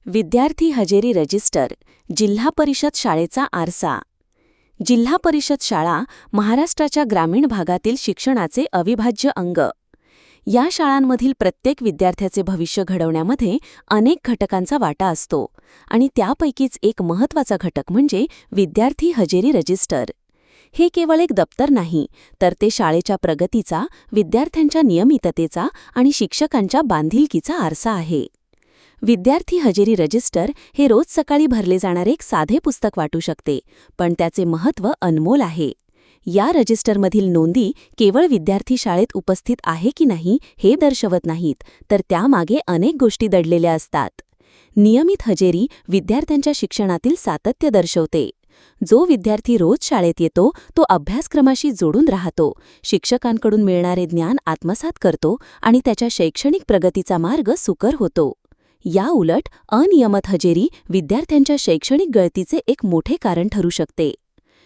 विद्यार्थी हजेरी रजिस्टर, जिल्हा परिषद शाळेचा आरसा. जिल्हा परिषद शाळा महाराष्ट्राच्या ग्रामीण भागातील शिक्षणाचे अविभाज्य अंग. या शाळांमधील प्रत्येक विद्यार्थ्याचे भविष्य घडवण्यामध्ये अनेक घटकांचा वाटा असतो आणि त्यापैकीच एक महत्त्वाचा घटक म्हणजे विद्यार्थी हजेरी रजिस्टर. हे केवळ एक दप्तर नाही, तर ते शाळेच्या प्रगतीचा, विद्यार्थ्यांच्या नियमिततेचा आणि शिक्षकांच्या बांधिलकीचा आरसा आहे. विद्यार्थी हजेरी रजिस्टर हे रोज सकाळी भरले जाणारे एक साधे पुस्तक वाटू शकते, पण त्याचे महत्त्व अनमोल आहे. या रजिस्टरमधील नोंदी केवळ विद्यार्थी शाळेत उपस्थित आहे की नाही हे दर्शवत नाहीत, तर त्यामागे अनेक गोष्टी दडलेल्या असतात. नियमित हजेरी विद्यार्थ्यांच्या शिक्षणातील सातत्य दर्शवते. जो विद्यार्थी रोज शाळेत येतो तो अभ्यासक्रमाशी जोडून राहतो, शिक्षकांकडून मिळणारे ज्ञान आत्मसात करतो आणि त्याच्या शैक्षणिक प्रगतीचा मार्ग सुकर होतो. या उलट अनियमित हजेरी विद्यार्थ्यांच्या शैक्षणिक गळतीचे एक मोठे कारण ठरू शकते.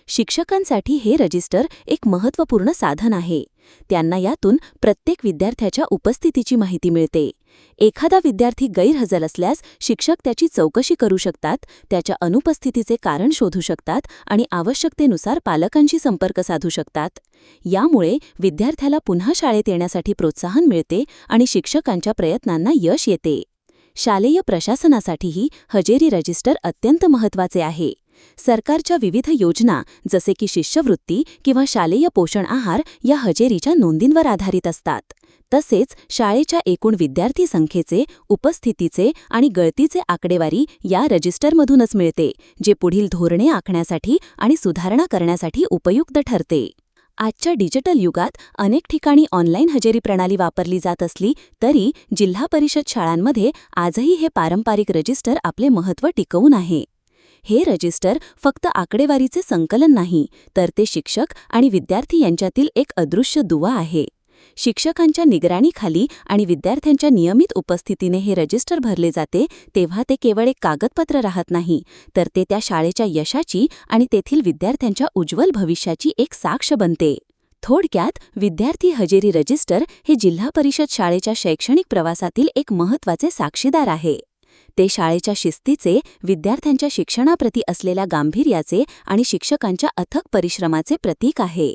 शिक्षकांसाठी हे रजिस्टर एक महत्त्वपूर्ण साधन आहे. त्यांना यातून प्रत्येक विद्यार्थ्याच्या उपस्थितीची माहिती मिळते. एखादा विद्यार्थी गैरहजर असल्यास शिक्षक त्याची चौकशी करू शकतात, त्याच्या अनुपस्थितीचे कारण शोधू शकतात आणि आवश्यकतेनुसार पालकांशी संपर्क साधू शकतात. यामुळे विद्यार्थ्याला पुन्हा शाळेत येण्यासाठी प्रोत्साहन मिळते आणि शिक्षकांच्या प्रयत्नांना यश येते. शालेय प्रशासनासाठीही हजेरी रजिस्टर अत्यंत महत्त्वाचे आहे. सरकारच्या विविध योजना जसे की शिष्यवृत्ती किंवा शालेय पोषण आहार या हजेरीच्या नोंदींवर आधारित असतात. तसेच शाळेच्या एकूण विद्यार्थी संख्येचे, उपस्थितीचे आणि गळतीचे आकडेवारी या रजिस्टरमधूनच मिळते, जे पुढील धोरणे आखण्यासाठी आणि सुधारणा करण्यासाठी उपयुक्त ठरते. आजच्या डिजिटल युगात अनेक ठिकाणी ऑनलाईन हजेरी प्रणाली वापरली जात असली तरी जिल्हा परिषद शाळांमध्ये आजही हे पारंपरिक रजिस्टर आपले महत्त्व टिकवून आहे. हे रजिस्टर फक्त आकडेवारीचे संकलन नाही, तर ते शिक्षक आणि विद्यार्थी यांच्यातील एक अदृश्य दुवा आहे. शिक्षकांच्या निगराणीखाली आणि विद्यार्थ्यांच्या नियमित उपस्थितीने हे रजिस्टर भरले जाते तेव्हा ते केवळ एक कागदपत्र राहत नाही, तर ते त्या शाळेच्या यशाची आणि तेथील विद्यार्थ्यांच्या उज्ज्वल भविष्याची एक साक्ष बनते. थोडक्यात, विद्यार्थी हजेरी रजिस्टर हे जिल्हा परिषद शाळेच्या शैक्षणिक प्रवासातील एक महत्त्वाचे साक्षीदार आहे. ते शाळेच्या शिस्तीचे, विद्यार्थ्यांच्या शिक्षणाप्रती असलेल्या गांभीर्याचे आणि शिक्षकांच्या अथक परिश्रमाचे प्रतीक आहे.